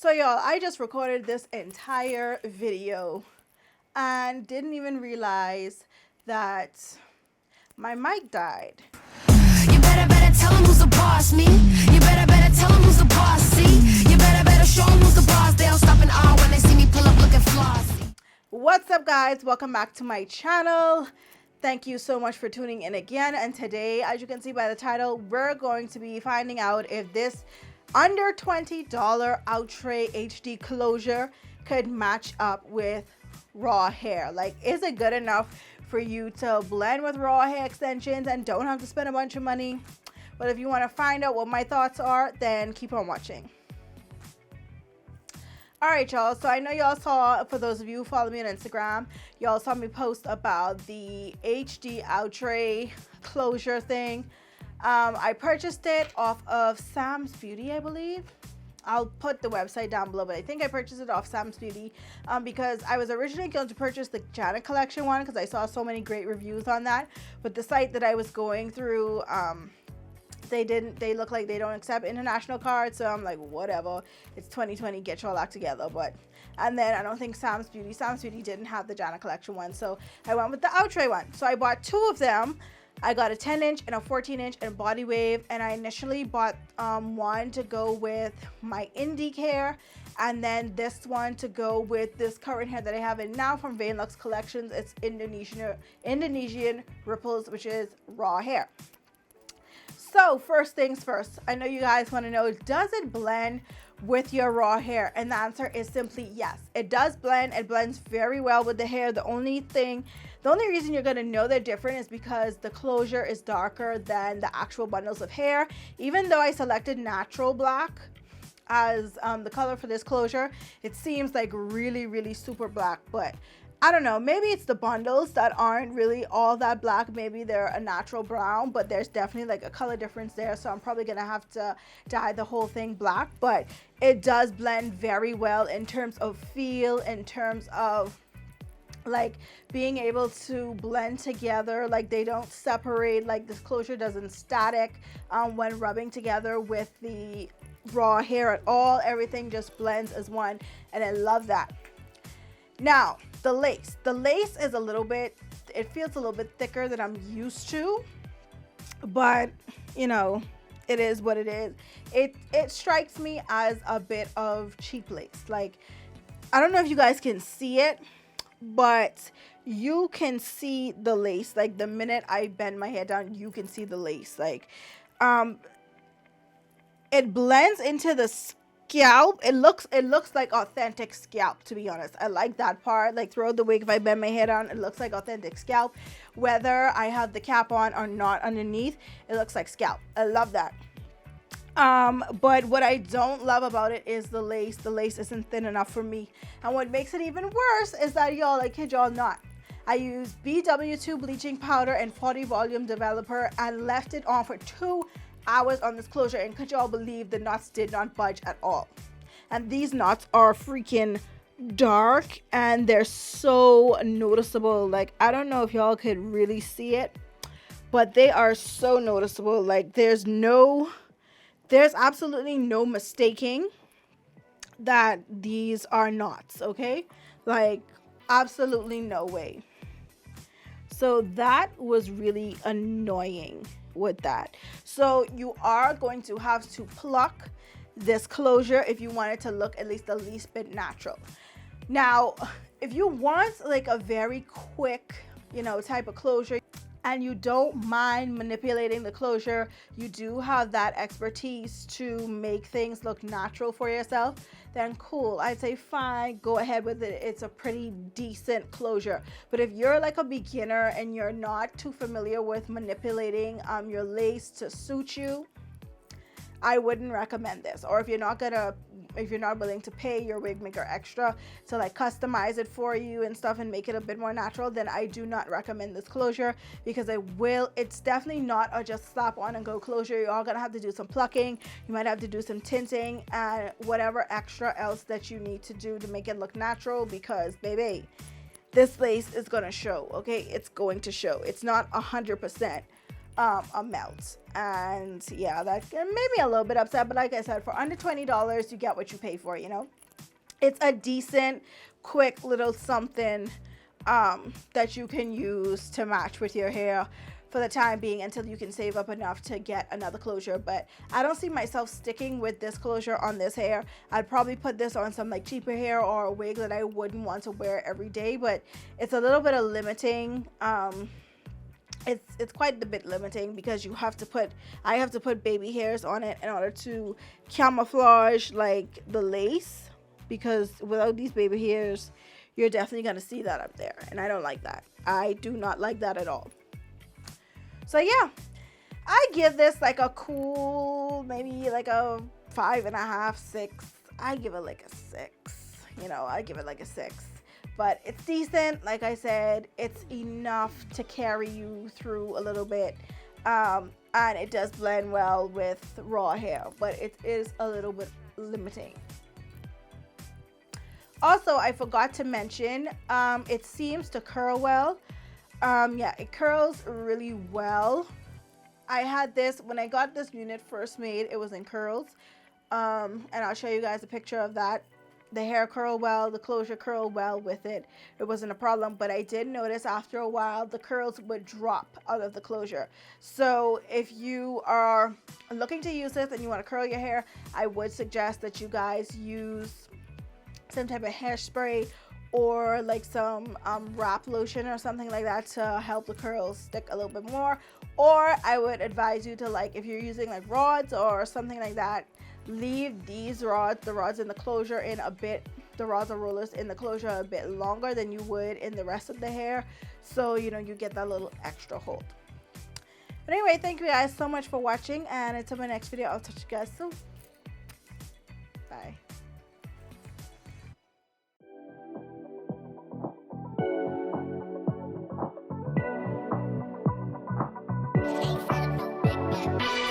So y'all, I just recorded this entire video and didn't even realize that my mic died. You better tell him who's the boss, me. You better tell him who's the boss, see. You better show him who's the boss. They'll stop an hour when they see me pull up looking flossy. What's up, guys? Welcome back to my channel. Thank you so much for tuning in again. And today, as you can see by the title, we're going to be finding out if this under $20 Outre HD closure could match up with raw hair. Like, is it good enough for you to blend with raw hair extensions and don't have to spend a bunch of money? But if you want to find out what my thoughts are, then keep on watching. All right, y'all, so I know y'all saw, for those of you who follow me on Instagram, y'all saw me post about the HD Outre closure thing. I purchased it off of Sam's Beauty, I believe. I'll put the website down below, but I think I purchased it off Sam's Beauty because I was originally going to purchase the Janet collection one because I saw so many great reviews on that. But the site that I was going through, they look like they don't accept international cards, so I'm like, whatever, it's 2020, get your act together. And then I don't think Sam's Beauty didn't have the Janet collection one, so I went with the Outre one. So I bought two of them. I got a 10-inch and a 14-inch and body wave, and I initially bought one to go with my indie hair, and then this one to go with this current hair that I have in now from Lux Collections. It's Indonesian ripples, which is raw hair. So first things first, I know you guys want to know, does it blend with your raw hair? And the answer is simply yes. It does blend. It blends very well with the hair. The only reason you're going to know they're different is because the closure is darker than the actual bundles of hair. Even though I selected natural black as the color for this closure, it seems like really, really super black, but I don't know, maybe it's the bundles that aren't really all that black. Maybe they're a natural brown, but there's definitely like a color difference there. So I'm probably gonna have to dye the whole thing black, but it does blend very well in terms of feel, in terms of like being able to blend together. Like they don't separate, like this closure doesn't static when rubbing together with the raw hair at all. Everything just blends as one, and I love that. Now, the lace is a little bit, it feels a little bit thicker than I'm used to, but you know, it is what it is. It strikes me as a bit of cheap lace. Like, I don't know if you guys can see it, but you can see the lace. Like the minute I bend my hair down, you can see the lace. Like, it blends into the scalp. It looks like authentic scalp, to be honest. I like that part. Like throughout the wig, if I bend my hair down, it looks like authentic scalp. Whether I have the cap on or not underneath, it looks like scalp. I love that. But what I don't love about it is the lace. The lace isn't thin enough for me. And what makes it even worse is that, y'all, I kid y'all not, I used BW2 bleaching powder and 40 volume developer and left it on for 2 hours on this closure, and could y'all believe the knots did not budge at all? And these knots are freaking dark and they're so noticeable. Like, I don't know if y'all could really see it, but they are so noticeable. Like there's absolutely no mistaking that these are knots, okay? Like absolutely no way. So that was really annoying with that. So you are going to have to pluck this closure if you want it to look at least the least bit natural. Now, if you want like a very quick, you know, type of closure, and you don't mind manipulating the closure, you do have that expertise to make things look natural for yourself, then cool. I'd say fine, go ahead with it. It's a pretty decent closure. But if you're like a beginner and you're not too familiar with manipulating your lace to suit you, I wouldn't recommend this. Or if you're not willing to pay your wig maker extra to like customize it for you and stuff and make it a bit more natural, then I do not recommend this closure because it's definitely not a just slap on and go closure. You're all gonna have to do some plucking. You might have to do some tinting and whatever extra else that you need to do to make it look natural, because baby, this lace is gonna show, okay? It's going to show. It's not 100%, a melt. And yeah, that made me a little bit upset, but like I said, for under $20 you get what you pay for, you know. It's a decent quick little something that you can use to match with your hair for the time being until you can save up enough to get another closure. But I don't see myself sticking with this closure on this hair. I'd probably put this on some like cheaper hair or a wig that I wouldn't want to wear every day, but it's a little bit of limiting. It's quite a bit limiting because I have to put baby hairs on it in order to camouflage like the lace, because without these baby hairs you're definitely going to see that up there, and I don't like that. I do not like that at all. So yeah, I give this like a cool, maybe like a 5.5, 6. I give it like a 6. You know, I give it like a 6. But it's decent. Like I said, it's enough to carry you through a little bit. And it does blend well with raw hair, but it is a little bit limiting. Also, I forgot to mention, it seems to curl well. Yeah, it curls really well. I had this when I got this unit first made. It was in curls, and I'll show you guys a picture of that. The hair curled well, the closure curled well with it. It wasn't a problem, but I did notice after a while the curls would drop out of the closure. So if you are looking to use this and you want to curl your hair, I would suggest that you guys use some type of hairspray or like some wrap lotion or something like that to help the curls stick a little bit more. Or I would advise you to, like, if you're using like rods or something like that, leave these rods, the rods in the closure, in a bit, the rods or rollers in the closure a bit longer than you would in the rest of the hair, so you know you get that little extra hold. But anyway, thank you guys so much for watching, and until my next video, I'll touch you guys soon. Bye. Ain't fed up no big man.